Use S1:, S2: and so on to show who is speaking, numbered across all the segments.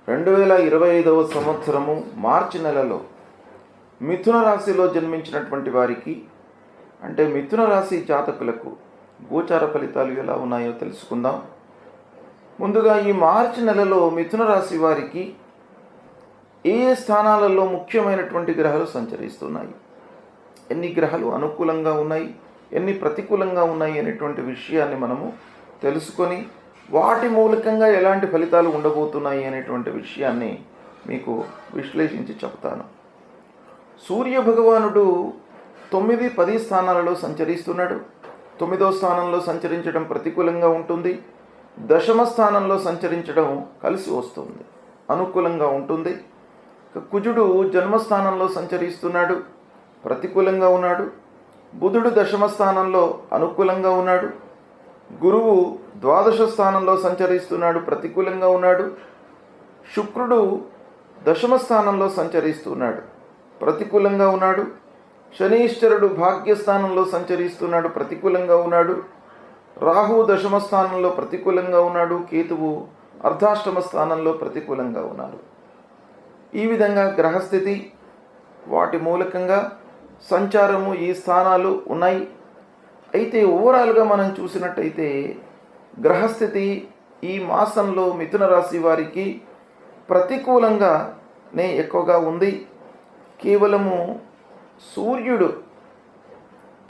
S1: 2025వ సంవత్సరము మార్చి నెలలో మిథున రాశిలో జన్మించినటువంటి వారికి, అంటే మిథున రాశి జాతకులకు గోచార ఫలితాలు ఎలా ఉన్నాయో తెలుసుకుందాం. ముందుగా ఈ మార్చి నెలలో మిథున రాశి వారికి ఏ స్థానాలలో ముఖ్యమైనటువంటి గ్రహాలు సంచరిస్తున్నాయి, ఎన్ని గ్రహాలు అనుకూలంగా ఉన్నాయి, ఎన్ని ప్రతికూలంగా ఉన్నాయి అనేటువంటి విషయాన్ని మనము తెలుసుకొని వాటి మూలకంగా ఎలాంటి ఫలితాలు ఉండబోతున్నాయి అనేటువంటి విషయాన్ని మీకు విశ్లేషించి చెప్తాను. సూర్య భగవానుడు 9, 10 స్థానాలలో సంచరిస్తున్నాడు. 9వ స్థానంలో సంచరించడం ప్రతికూలంగా ఉంటుంది. 10వ స్థానంలో సంచరించడం కలిసి వస్తుంది, అనుకూలంగా ఉంటుంది. కుజుడు జన్మస్థానంలో సంచరిస్తున్నాడు, ప్రతికూలంగా ఉన్నాడు. బుధుడు 10వ స్థానంలో అనుకూలంగా ఉన్నాడు. గురువు 12వ స్థానంలో సంచరిస్తున్నాడు, ప్రతికూలంగా ఉన్నాడు. శుక్రుడు 10వ స్థానంలో సంచరిస్తున్నాడు, ప్రతికూలంగా ఉన్నాడు. శనీశ్వరుడు భాగ్యస్థానంలో సంచరిస్తున్నాడు, ప్రతికూలంగా ఉన్నాడు. రాహువు 10వ స్థానంలో ప్రతికూలంగా ఉన్నాడు. కేతువు అర్ధాష్టమ స్థానంలో ప్రతికూలంగా ఉన్నారు. ఈ విధంగా గ్రహస్థితి, వాటి మూలకంగా సంచారము, ఈ స్థానాలు ఉన్నాయి. అయితే ఓవరాల్గా మనం చూసినట్టయితే గ్రహస్థితి ఈ మాసంలో మిథున రాశి వారికి ప్రతికూలంగానే ఎక్కువగా ఉంది. కేవలము సూర్యుడు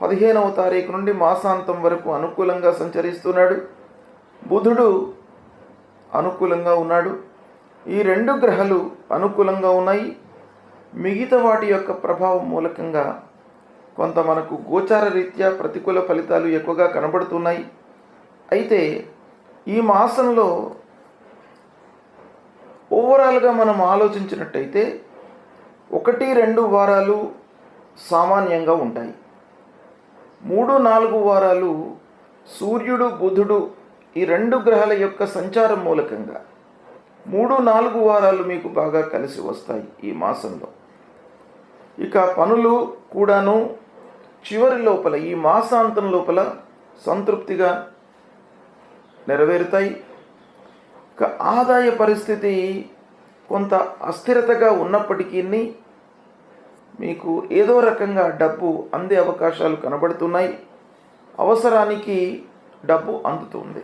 S1: 15వ తారీఖు నుండి మాసాంతం వరకు అనుకూలంగా సంచరిస్తున్నాడు. బుధుడు అనుకూలంగా ఉన్నాడు. ఈ 2 గ్రహాలు అనుకూలంగా ఉన్నాయి. మిగతా వాటి యొక్క ప్రభావం మూలకంగా కొంత మనకు గోచార రీత్యా ప్రతికూల ఫలితాలు ఎక్కువగా కనబడుతున్నాయి. అయితే ఈ మాసంలో ఓవరాల్గా మనం ఆలోచించినట్టయితే 1-2 వారాలు సామాన్యంగా ఉంటాయి. 3-4 వారాలు సూర్యుడు, బుధుడు ఈ 2 గ్రహాల యొక్క సంచారం మూలకంగా 3-4 వారాలు మీకు బాగా కలిసి వస్తాయి ఈ మాసంలో. ఇక పనులు కూడాను చివరి లోపల, ఈ మాసాంతం లోపల సంతృప్తిగా నెరవేరుతాయి. ఇక ఆదాయ పరిస్థితి కొంత అస్థిరతగా ఉన్నప్పటికీ మీకు ఏదో రకంగా డబ్బు అందే అవకాశాలు కనబడుతున్నాయి. అవసరానికి డబ్బు అందుతుంది.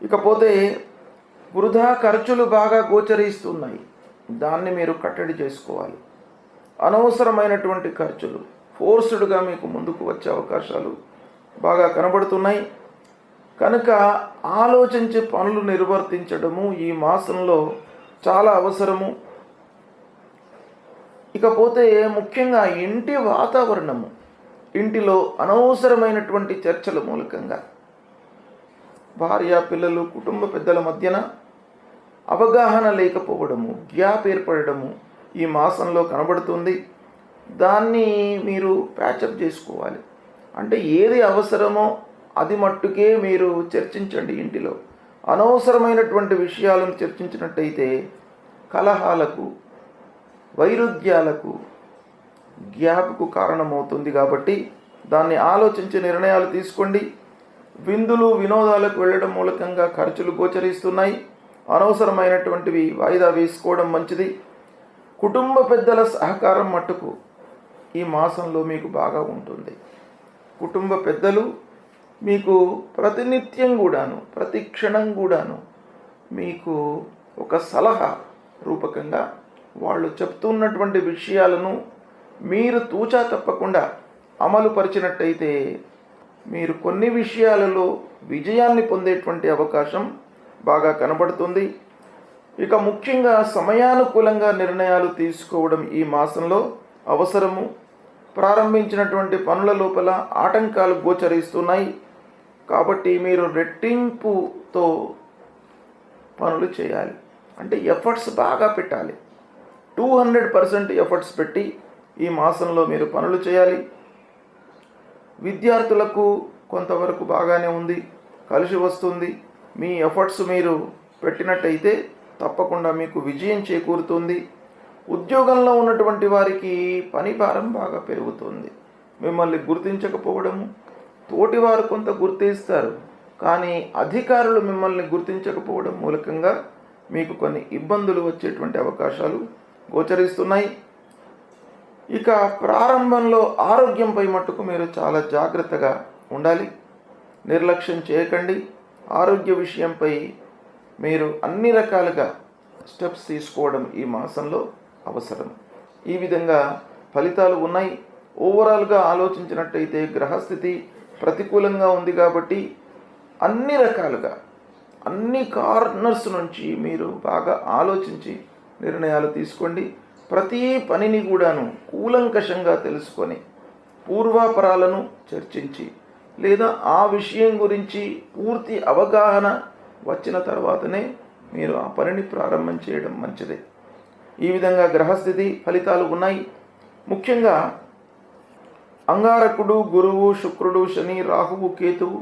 S1: ఇకపోతే వృధా ఖర్చులు బాగా గోచరిస్తున్నాయి, దాన్ని మీరు కట్టడి చేసుకోవాలి. అనవసరమైనటువంటి ఖర్చులు ఫోర్స్డ్గా మీకు ముందుకు వచ్చే అవకాశాలు బాగా కనబడుతున్నాయి. కనుక ఆలోచించి పనులు నిర్వర్తించడము ఈ మాసంలో చాలా అవసరము. ఇకపోతే ముఖ్యంగా ఇంటి వాతావరణము, ఇంటిలో అనవసరమైనటువంటి చర్చల మూలకంగా భార్య, పిల్లలు, కుటుంబ పెద్దల మధ్యన అవగాహన లేకపోవడము, గ్యాప్ ఏర్పడము ఈ మాసంలో కనబడుతుంది. దాన్ని మీరు ప్యాచప్ చేసుకోవాలి. అంటే ఏది అవసరమో అది మట్టుకే మీరు చర్చించండి. ఇంటిలో అనవసరమైనటువంటి విషయాలను చర్చించినట్టయితే కలహాలకు, వైరుధ్యాలకు, గ్యాప్కు కారణమవుతుంది. కాబట్టి దాన్ని ఆలోచించి నిర్ణయాలు తీసుకోండి. విందులు, వినోదాలకు వెళ్ళడం మూలకంగా ఖర్చులు గోచరిస్తున్నాయి. అనవసరమైనటువంటివి వాయిదా వేసుకోవడం మంచిది. కుటుంబ పెద్దల సహకారం మట్టుకు ఈ మాసంలో మీకు బాగా ఉంటుంది. కుటుంబ పెద్దలు మీకు ప్రతినిత్యం కూడాను, ప్రతి క్షణం కూడాను మీకు ఒక సలహా రూపకంగా వాళ్ళు చెప్తున్నటువంటి విషయాలను మీరు తూచా తప్పకుండా అమలు పరిచినట్టయితే మీరు కొన్ని విషయాలలో విజయాన్ని పొందేటువంటి అవకాశం బాగా కనబడుతుంది. ఇక ముఖ్యంగా సమయానుకూలంగా నిర్ణయాలు తీసుకోవడం ఈ మాసంలో అవసరము. ప్రారంభించినటువంటి పనుల లోపల ఆటంకాలు గోచరిస్తున్నాయి. కాబట్టి మీరు రెట్టింపుతో పనులు చేయాలి. అంటే ఎఫర్ట్స్ బాగా పెట్టాలి. 200% ఎఫర్ట్స్ పెట్టి ఈ మాసంలో మీరు పనులు చేయాలి. విద్యార్థులకు కొంతవరకు బాగానే ఉంది, కలిసి వస్తుంది. మీ ఎఫర్ట్స్ మీరు పెట్టినట్టయితే తప్పకుండా మీకు విజయం చేకూరుతుంది. ఉద్యోగంలో ఉన్నటువంటి వారికి పని భారం బాగా పెరుగుతుంది. మిమ్మల్ని గుర్తించకపోవడము, తోటివారు కొంత గుర్తిస్తారు, కానీ అధికారులు మిమ్మల్ని గుర్తించకపోవడం మూలకంగా మీకు కొన్ని ఇబ్బందులు వచ్చేటువంటి అవకాశాలు గోచరిస్తున్నాయి. ఇక ప్రారంభంలో ఆరోగ్యంపై మట్టుకు మీరు చాలా జాగ్రత్తగా ఉండాలి. నిర్లక్ష్యం చేయకండి. ఆరోగ్య విషయంపై మీరు అన్ని రకాలుగా స్టెప్స్ తీసుకోవడం ఈ మాసంలో అవసరం. ఈ విధంగా ఫలితాలు ఉన్నాయి. ఓవరాల్గా ఆలోచించినట్టయితే గ్రహస్థితి ప్రతికూలంగా ఉంది కాబట్టి అన్ని రకాలుగా అన్ని కార్నర్స్ నుంచి మీరు బాగా ఆలోచించి నిర్ణయాలు తీసుకోండి. ప్రతి పనిని కూడాను కూలంకషంగా తెలుసుకొని పూర్వాపరాలను చర్చించి లేదా ఆ విషయం గురించి పూర్తి అవగాహన వచ్చిన తర్వాతనే మీరు ఆ పనిని ప్రారంభం చేయడం మంచిదే. ఈ విధంగా గ్రహస్థితి ఫలితాలు ఉన్నాయి. ముఖ్యంగా అంగారకుడు, గురువు, శుక్రుడు, శని, రాహువు, కేతువు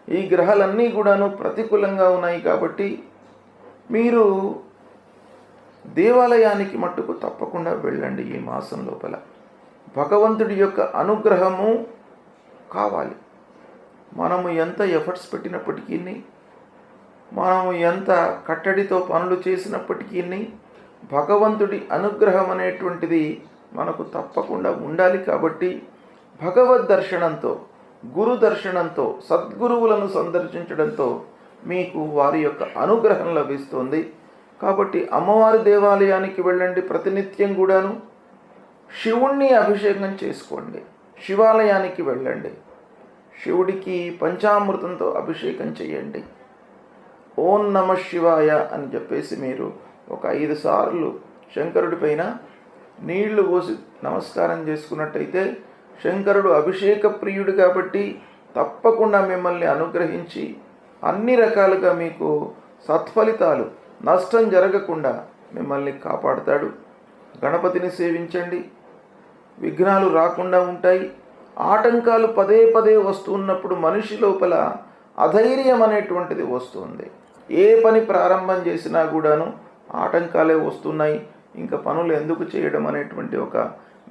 S1: ఈ గ్రహాలన్నీ కూడాను ప్రతికూలంగా ఉన్నాయి కాబట్టి మీరు దేవాలయానికి మట్టుకు తప్పకుండా వెళ్ళండి. ఈ మాసం లోపల భగవంతుడి యొక్క అనుగ్రహము కావాలి. మనము ఎంత ఎఫర్ట్స్ పెట్టినప్పటికీ, మనము ఎంత కట్టడితో పనులు చేసినప్పటికీ భగవంతుడి అనుగ్రహం అనేటువంటిది మనకు తప్పకుండా ఉండాలి. కాబట్టి భగవద్ దర్శనంతో, గురు దర్శనంతో, సద్గురువులను సందర్శించడంతో మీకు వారి యొక్క అనుగ్రహం లభిస్తుంది. కాబట్టి అమ్మవారి దేవాలయానికి వెళ్ళండి. ప్రతినిత్యం కూడాను శివుణ్ణి అభిషేకం చేసుకోండి. శివాలయానికి వెళ్ళండి. శివుడికి పంచామృతంతో అభిషేకం చేయండి. ఓం నమ శివాయ అని చెప్పేసి మీరు ఒక 5 సార్లు శంకరుడి పైన నీళ్లు పోసి నమస్కారం చేసుకున్నట్టయితే శంకరుడు అభిషేక ప్రియుడు కాబట్టి తప్పకుండా మిమ్మల్ని అనుగ్రహించి అన్ని రకాలుగా మీకు సత్ఫలితాలు, నష్టం జరగకుండా మిమ్మల్ని కాపాడుతాడు. గణపతిని సేవించండి. విఘ్నాలు రాకుండా ఉంటాయి. ఆటంకాలు పదే పదే వస్తున్నప్పుడు మనిషి లోపల అధైర్యం అనేటువంటిది వస్తుంది. ఏ పని ప్రారంభం చేసినా కూడాను ఆటంకాలే వస్తున్నాయి, ఇంకా పనులు ఎందుకు చేయడం అనేటువంటి ఒక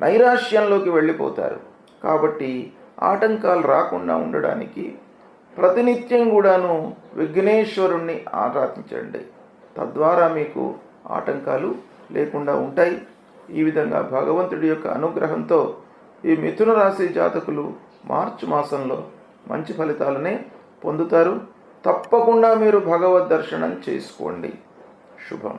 S1: నైరాశ్యంలోకి వెళ్ళిపోతారు. కాబట్టి ఆటంకాలు రాకుండా ఉండడానికి ప్రతినిత్యం కూడాను విఘ్నేశ్వరుణ్ణి ఆరాధించండి. తద్వారా మీకు ఆటంకాలు లేకుండా ఉంటాయి. ఈ విధంగా భగవంతుడి యొక్క అనుగ్రహంతో ఈ మిథున రాశి జాతకులు మార్చి మాసంలో మంచి ఫలితాలనే పొందుతారు. తప్పకుండా మీరు భగవద్ దర్శనం చేసుకోండి. శుభం.